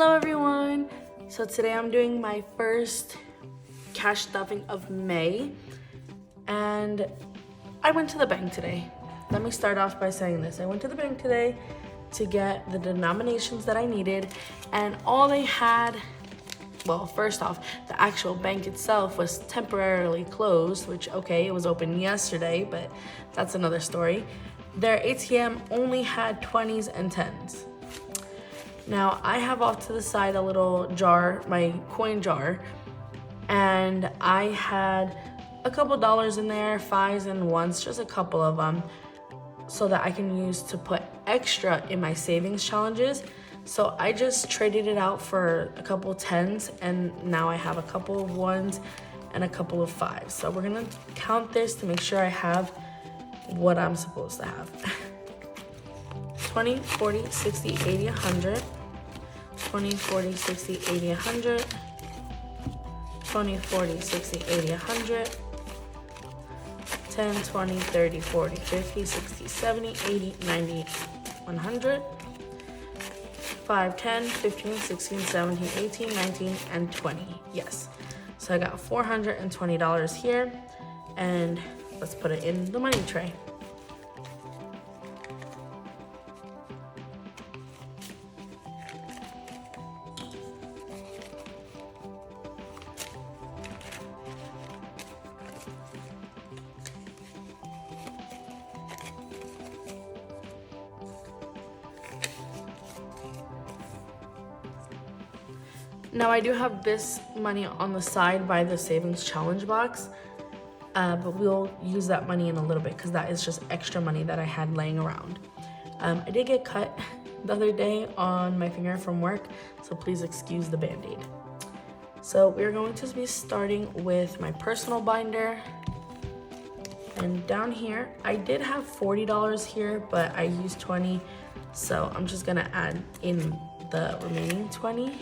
Hello everyone! So today I'm doing my first cash stuffing of May, and I went to the bank today. Let me start off by saying this. I went to the bank today to get the denominations that I needed, and all they had, well, first off, the actual bank itself was temporarily closed, which, okay, it was open yesterday, but that's another story. Their ATM only had 20s and 10s. Now, I have off to the side a little jar, my coin jar, and I had a couple dollars in there, 5s and 1s, just a couple of them, so that I can use to put extra in my savings challenges. So I just traded it out for a couple 10s, and now I have a couple of 1s and a couple of 5s. So we're gonna count this to make sure I have what I'm supposed to have. 20, 40, 60, 80, 100. 20, 40, 60, 80, 100. 20, 40, 60, 80, 100. 10, 20, 30, 40, 50, 60, 70, 80, 90, 100. 5, 10, 15, 16, 17, 18, 19, and 20. Yes. So I got $420 here, and let's put it in the money tray. Now I do have this money on the side by the savings challenge box, but we'll use that money in a little bit because that is just extra money that I had laying around. I did get cut the other day on my finger from work, so please excuse the band-aid. So we're going to be starting with my personal binder. And down here, I did have $40 here, but I used 20, so I'm just gonna add in the remaining 20.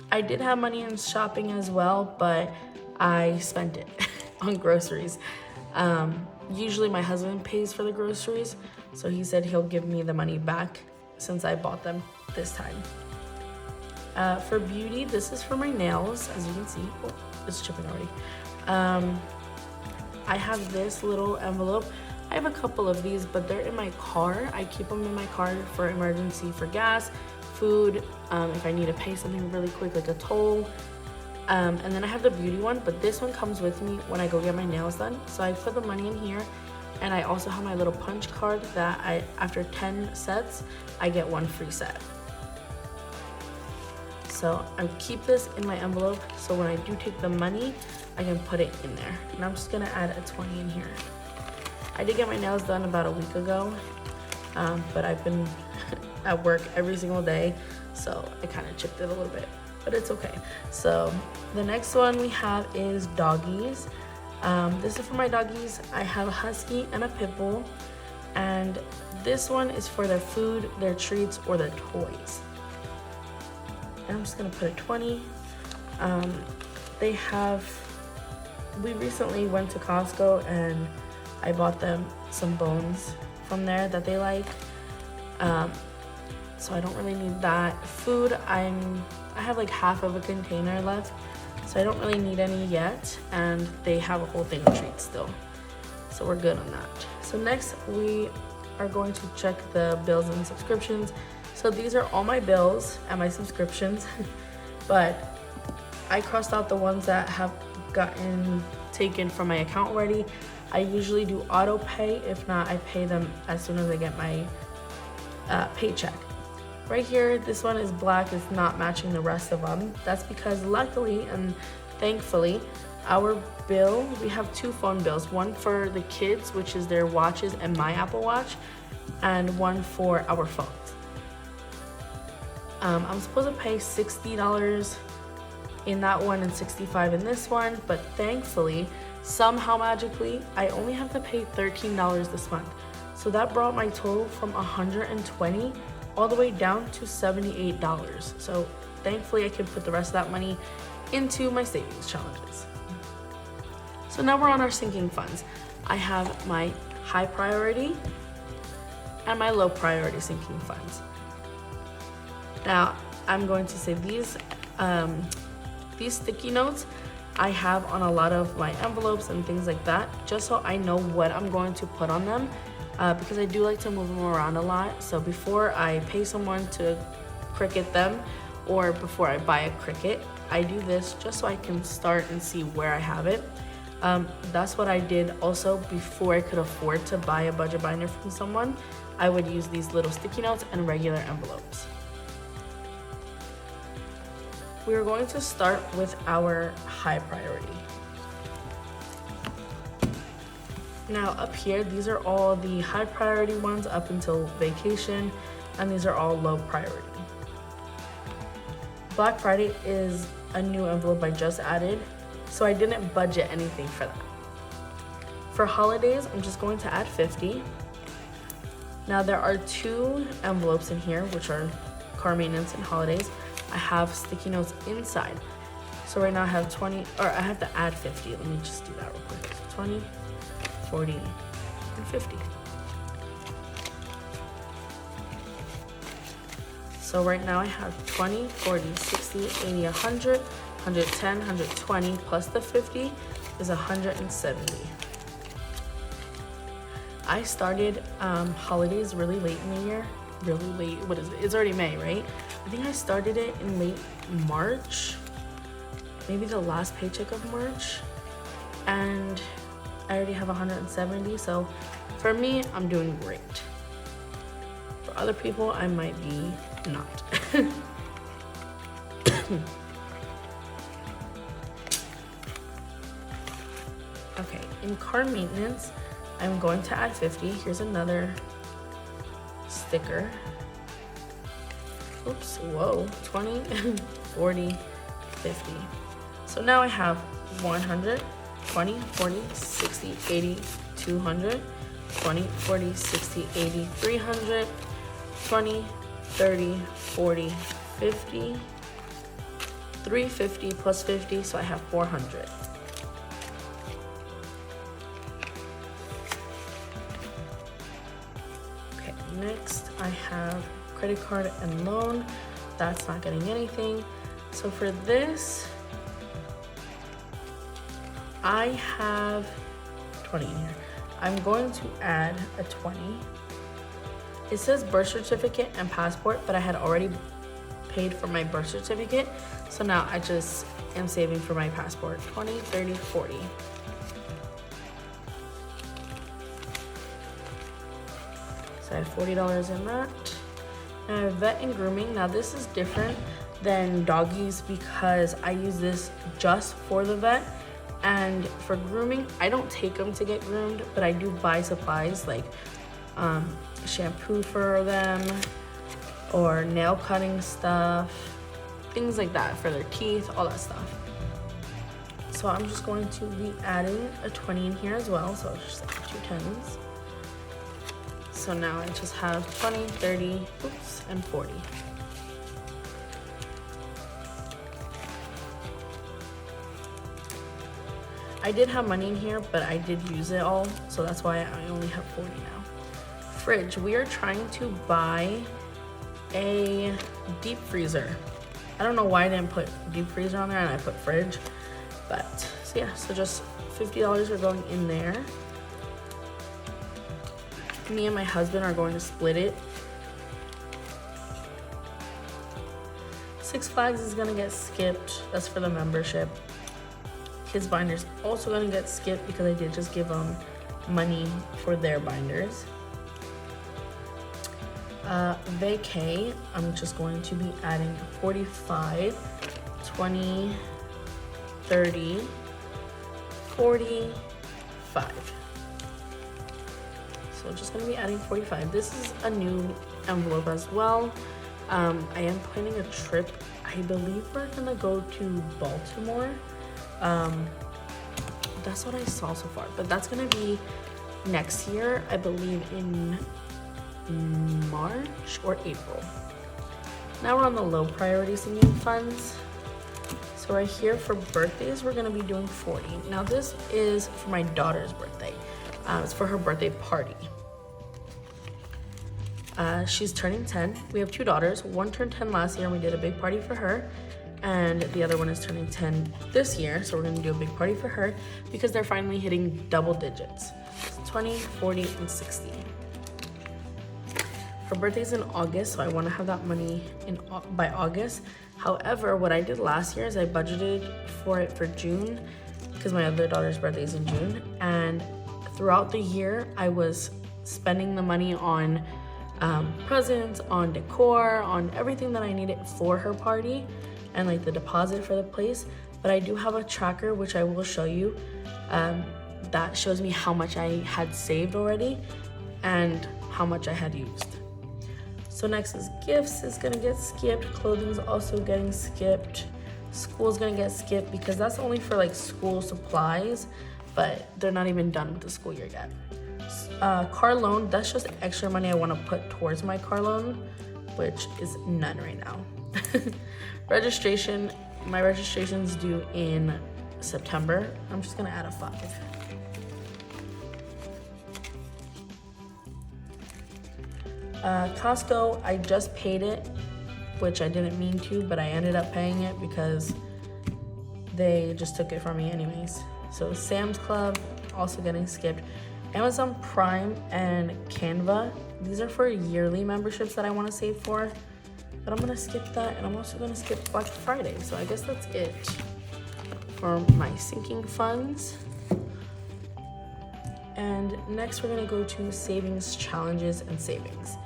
I did have money in shopping as well, but I spent it on groceries. Usually my husband pays for the groceries, so he said he'll give me the money back since I bought them this time. For beauty, this is for my nails, as you can see. Oh, it's chipping already. I have this little envelope. I have a couple of these, but they're in my car. I keep them in my car for emergency, for gas, food, if I need to pay something really quick, like a toll. And then I have the beauty one, but this one comes with me when I go get my nails done. So I put the money in here, and I also have my little punch card that after 10 sets, I get 1 free set. So I keep this in my envelope, so when I do take the money, I can put it in there. And I'm just gonna add a 20 in here. I did get my nails done about a week ago, but I've been at work every single day, so I kind of chipped it a little bit, but it's okay. So the next one we have is doggies. This is for my doggies. I have a husky and a pit bull, and this one is for their food, their treats, or their toys. And I'm just gonna put a 20. We recently went to Costco and I bought them some bones from there that they like. So I don't really need that. Food, I have like half of a container left, so I don't really need any yet, and they have a whole thing of treats still. So we're good on that. So next we are going to check the bills and subscriptions. So these are all my bills and my subscriptions, but I crossed out the ones that have gotten taken from my account already. I usually do auto pay. If not, I pay them as soon as I get my paycheck. Right here, this one is black. It's not matching the rest of them. That's because luckily and thankfully, our bill, we have 2 phone bills. One for the kids, which is their watches and my Apple Watch, and one for our phones. I'm supposed to pay $60 in that one and $65 in this one, but thankfully, somehow magically, I only have to pay $13 this month. So that brought my total from $120 all the way down to $78. So thankfully I can put the rest of that money into my savings challenges. So now we're on our sinking funds. I have my high priority, and my low priority sinking funds. Now, I'm going to say these sticky notes I have on a lot of my envelopes and things like that, just so I know what I'm going to put on them, because I do like to move them around a lot. So before I pay someone to Cricut them, or before I buy a Cricut, I do this just so I can start and see where I have it. That's what I did also before I could afford to buy a budget binder from someone. I would use these little sticky notes and regular envelopes. We are going to start with our high priority. Now up here, these are all the high priority ones up until vacation, and these are all low priority. Black Friday is a new envelope I just added, so I didn't budget anything for that. For holidays, I'm just going to add 50. Now there are 2 envelopes in here, which are car maintenance and holidays. I have sticky notes inside. So right now I have 20, or I have to add 50. Let me just do that real quick. 20, 40, and 50. So right now I have 20, 40, 60, 80, 100, 110, 120, plus the 50 is 170. I started holidays really late in the year. Really late, what is it? It's already May, right? I think I started it in late March, maybe the last paycheck of March, and I already have 170, so for me, I'm doing great. For other people, I might be not. Okay, in car maintenance, I'm going to add 50. Here's another sticker. Oops, whoa, 20, 40, 50. So now I have 100, 20, 40, 60, 80, 200, 20, 40, 60, 80, 300, 20, 30, 40, 50, 350 plus 50, so I have 400. Okay, next I have credit card and loan. That's not getting anything. So for this, I have 20 in here. I'm going to add a 20. It says birth certificate and passport, but I had already paid for my birth certificate. So now I just am saving for my passport. 20, 30, 40. So I have $40 in that. Now I have vet and grooming. Now this is different than doggies because I use this just for the vet. And for grooming, I don't take them to get groomed, but I do buy supplies like shampoo for them or nail cutting stuff, things like that for their teeth, all that stuff. So I'm just going to be adding a 20 in here as well. So I'll just add 2 10s. So now I just have 20, 30, oops, and 40. I did have money in here, but I did use it all, so that's why I only have 40 now. Fridge, we are trying to buy a deep freezer. I don't know why I didn't put deep freezer on there and I put fridge, but so yeah, so just $50 are going in there. Me and my husband are going to split it. Six Flags is gonna get skipped. That's for the membership. His binder's also gonna get skipped because I did just give them money for their binders. Vacay, I'm just going to be adding 45, 20, 30, 45. So just gonna be adding 45. This is a new envelope as well. I am planning a trip. I believe we're gonna go to Baltimore. That's what I saw so far, but that's gonna be next year, I believe in March or April. Now we're on the low priority singing funds. So right here for birthdays, we're gonna be doing 40. Now this is for my daughter's birthday. It's for her birthday party. She's turning 10. We have 2 daughters. One turned 10 last year and we did a big party for her. And the other one is turning 10 this year. So we're gonna do a big party for her because they're finally hitting double digits. 20, 40, and 60. Her birthday's in August, so I wanna have that money by August. However, what I did last year is I budgeted for it for June because my other daughter's birthday is in June. And throughout the year, I was spending the money on presents, on decor, on everything that I needed for her party, and like the deposit for the place. But I do have a tracker, which I will show you, that shows me how much I had saved already and how much I had used. So next is gifts is gonna get skipped. Clothing's also getting skipped. School's gonna get skipped because that's only for like school supplies, but they're not even done with the school year yet. Car loan, that's just extra money I want to put towards my car loan, which is none right now. Registration, my registration's due in September. I'm just gonna add a 5. Costco, I just paid it, which I didn't mean to, but I ended up paying it because they just took it from me anyways. So Sam's Club, also getting skipped. Amazon Prime and Canva, these are for yearly memberships that I want to save for, but I'm going to skip that, and I'm also going to skip Black Friday. So I guess that's it for my sinking funds. And next we're going to go to savings, challenges, and savings.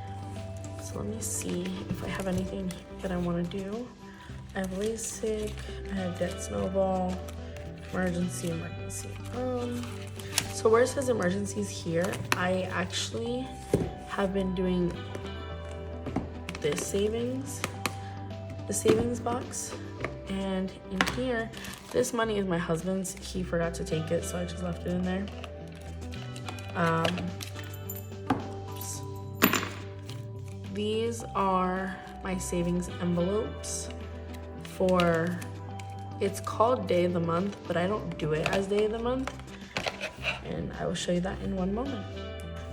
So let me see if I have anything that I want to do. I have LASIK, I have debt snowball, emergency. So where it says emergencies here, I actually have been doing this savings, the savings box. And in here, this money is my husband's. He forgot to take it, so I just left it in there. These are my savings envelopes for, it's called day of the month, but I don't do it as day of the month. And I will show you that in one moment.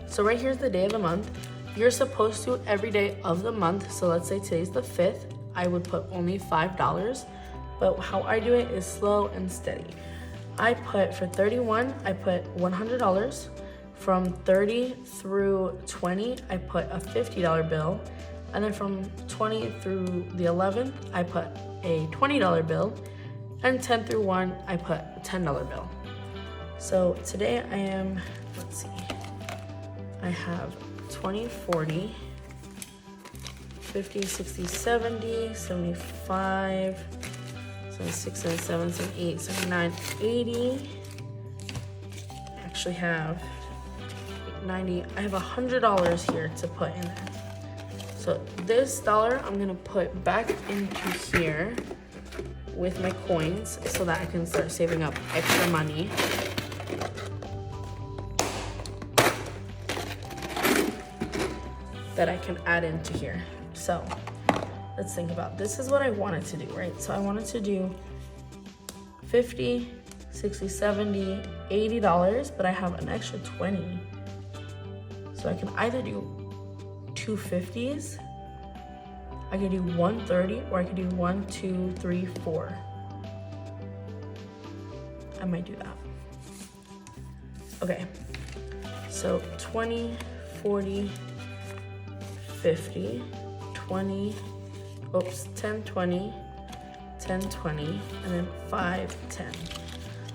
So right here's the day of the month. You're supposed to every day of the month. So let's say today's the 5th. I would put only $5, but how I do it is slow and steady. I put for 31, I put $100. From 30 through 20, I put a $50 bill. And then from 20 through the 11th, I put a $20 bill. And 10 through 1, I put a $10 bill. So today I am, let's see, I have 20, 40, 50, 60, 70, 75, 76, 77, 78, 79, 80. I actually have 90, I have $100 here to put in there. So this dollar I'm gonna put back into here with my coins so that I can start saving up extra money. That I can add into here. So let's think about, this is what I wanted to do, right? So I wanted to do 50, 60, 70, $80, but I have an extra 20. So I can either do 2 50s, I could do 130, or I could do 1, 2, 3, 4. I might do that. Okay, so 20, 40, 50, 20, oops, 10, 20, 10, 20, and then 5, 10.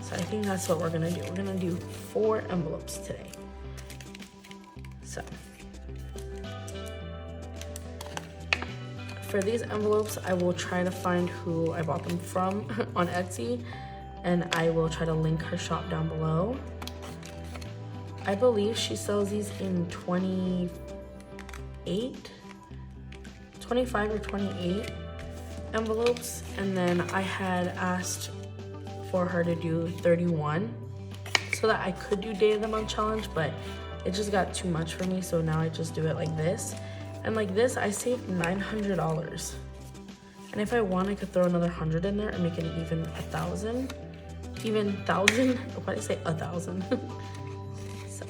So I think that's what we're gonna do. We're gonna do 4 envelopes today. So for these envelopes, I will try to find who I bought them from on Etsy, and I will try to link her shop down below. I believe she sells these in 25 or 28 envelopes, and then I had asked for her to do 31 so that I could do day of the month challenge, but it just got too much for me, so now I just do it like this. And like this, I saved $900. And if I want, I could throw another 100 in there and make it even 1,000. Even 1,000? Why did I say 1,000? So.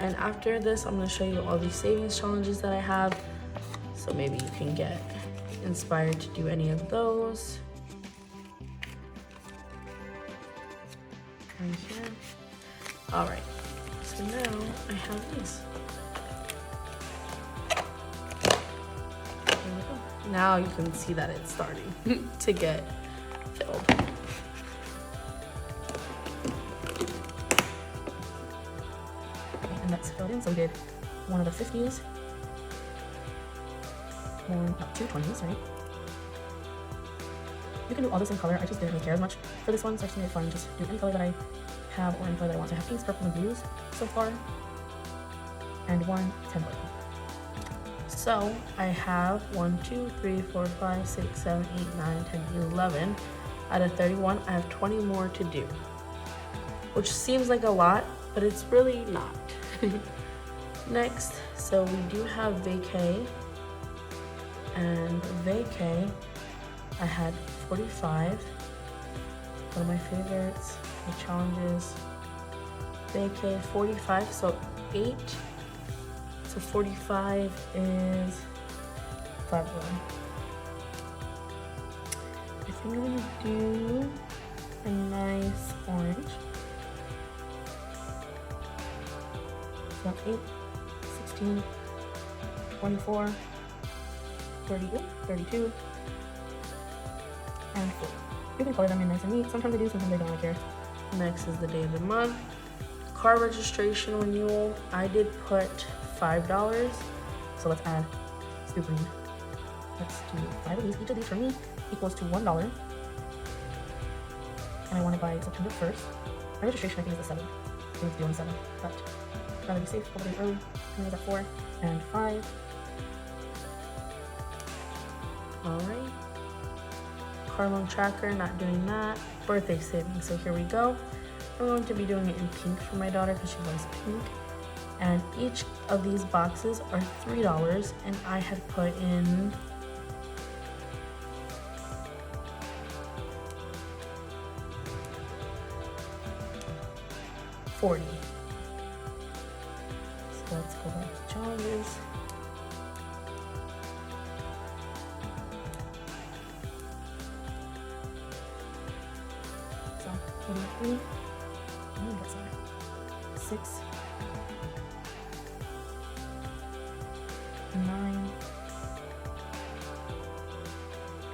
And after this, I'm gonna show you all these savings challenges that I have. So maybe you can get inspired to do any of those. Right here. All right, so now I have these. There we go. Now you can see that it's starting to get filled. Okay, and that's filled in. So we did one of the 50s, two 20s, right? You can do all this in color. I just didn't really care as much for this one, so I just made it fun. Just do any color that I have or any color that I want. So I have pinks, purple, and blues so far, and 1 10 oil. So I have 1, 2, 3, 4, 5, 6, 7, 8, 9, 10, 11. Out of 31, I have 20 more to do, which seems like a lot, but it's really not. Next, so we do have vacay, and vacay, I had 45. One of my favorites, the challenges. Vacay 45, so 8 to 45 is 5 1. I think I'm gonna do a nice orange. So 8, 16, 24, 30, 32, and 40. You can color them in nice and neat. Sometimes I do, sometimes I don't really care. Next is the day of the month. Car registration renewal. I did put $5. So let's add stupid. Let's do 5 of these. Each of these for me equals to $1. And I want it by September 1st. My registration I think is the 7th. I think it's due on the 7th. But I'd rather be safe a couple days early. And I was at 4 and 5. Alright. Car loan tracker, not doing that. Birthday savings, so here we go. I'm going to be doing it in pink for my daughter because she loves pink. And each of these boxes are $3, and I had put in $40. So let's go back to challenges. So 43. I'm gonna get some. 6, 9,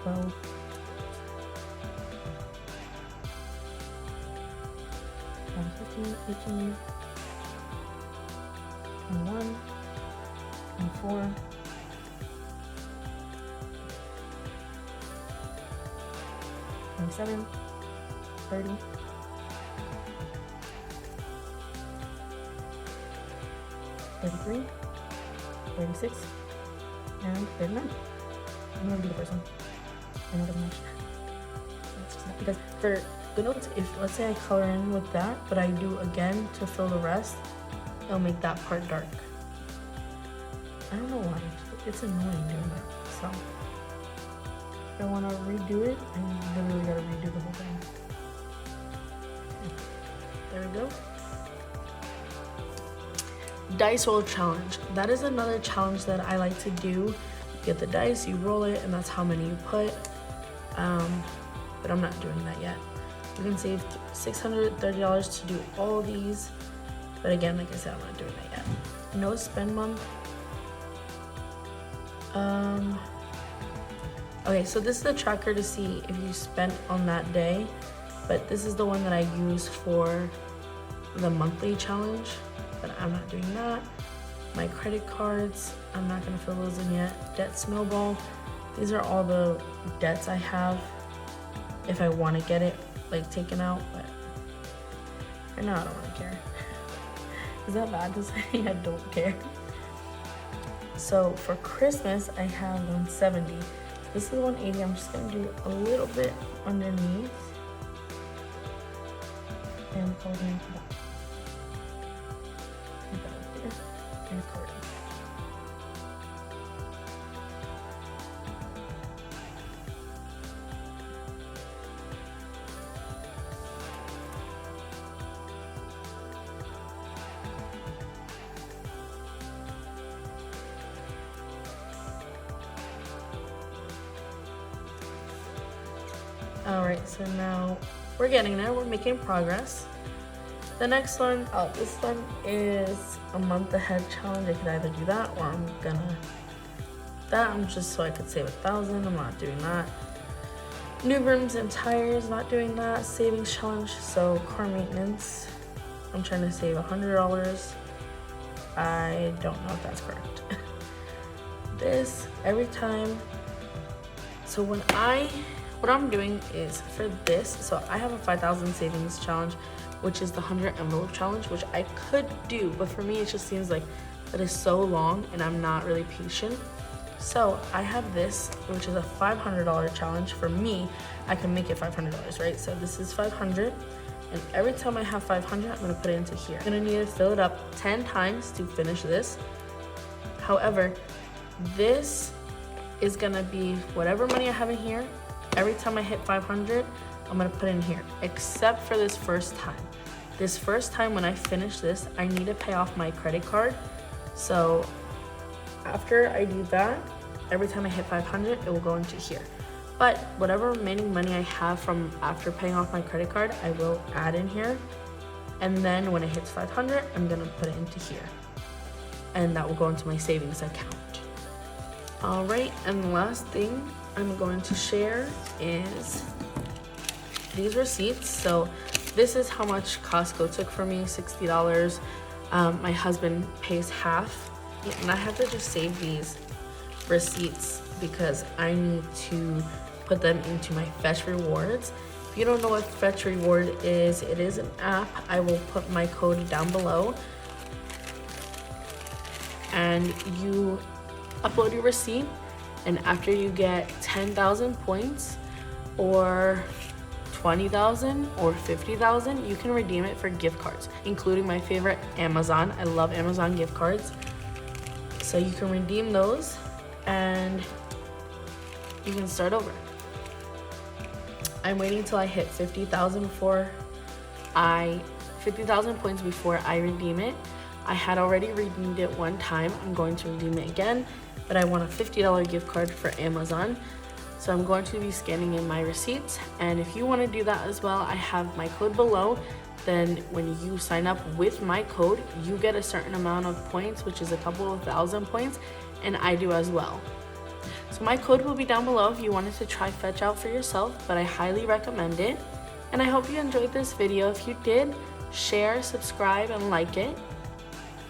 12, 15, 18, 21, 24, 27, 30, 33, 36, and 39. I'm gonna do the first one. I know it doesn't match. So it's just not, because for good notes, if let's say I color in with that, but I do again to fill the rest, it'll make that part dark. I don't know why. It's annoying doing that. So if I want to redo it, I literally gotta redo the whole thing. Okay. There we go. Dice roll challenge. That is another challenge that I like to do. You get the dice, you roll it, and that's how many you put. But I'm not doing that yet. You can save $630 to do all these. But again, like I said, I'm not doing that yet. No spend month. Okay, so this is the tracker to see if you spent on that day. But this is the one that I use for the monthly challenge. But I'm not doing that. My credit cards, I'm not gonna fill those in yet. Debt snowball, these are all the debts I have if I wanna get it like taken out, but for now I don't really care. Is that bad to say I don't care? So for Christmas, I have 170. This is 180, I'm just gonna do a little bit underneath and color in that. And color. All right, so now we're getting there. We're making progress. The next one, this one is a month ahead challenge. I could either do that or I'm just so I could save $1,000. I'm not doing that. New rims and tires, not doing that. Savings challenge, so car maintenance. I'm trying to save $100. I don't know if that's correct. This, every time. So what I'm doing is for this, so I have a 5,000 savings challenge, which is the 100 envelope challenge, which I could do, but for me, it just seems like that is so long and I'm not really patient. So I have this, which is a $500 challenge. For me, I can make it $500, right? So this is 500, and every time I have 500, I'm gonna put it into here. I'm gonna need to fill it up 10 times to finish this. However, this is gonna be whatever money I have in here. Every time I hit 500, I'm gonna put in here, except for this first time. This first time when I finish this, I need to pay off my credit card. So after I do that, every time I hit 500, it will go into here. But whatever remaining money I have from after paying off my credit card, I will add in here. And then when it hits 500, I'm gonna put it into here. And that will go into my savings account. All right, and the last thing I'm going to share is these receipts. So this is how much Costco took for me, $60. My husband pays half. And I have to just save these receipts because I need to put them into my Fetch Rewards. If you don't know what Fetch Reward is, it is an app. I will put my code down below. And you upload your receipt, and after you get 10,000 points or 20,000 or 50,000, you can redeem it for gift cards, including my favorite, Amazon. I love Amazon gift cards. So you can redeem those and you can start over. I'm waiting till I hit 50,000 points before I redeem it. I had already redeemed it one time. I'm going to redeem it again, but I want a $50 gift card for Amazon. So I'm going to be scanning in my receipts. And if you want to do that as well, I have my code below. Then when you sign up with my code, you get a certain amount of points, which is a couple of thousand points, and I do as well. So my code will be down below if you wanted to try Fetch out for yourself, but I highly recommend it. And I hope you enjoyed this video. If you did, share, subscribe, and like it.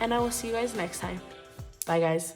And I will see you guys next time. Bye, guys.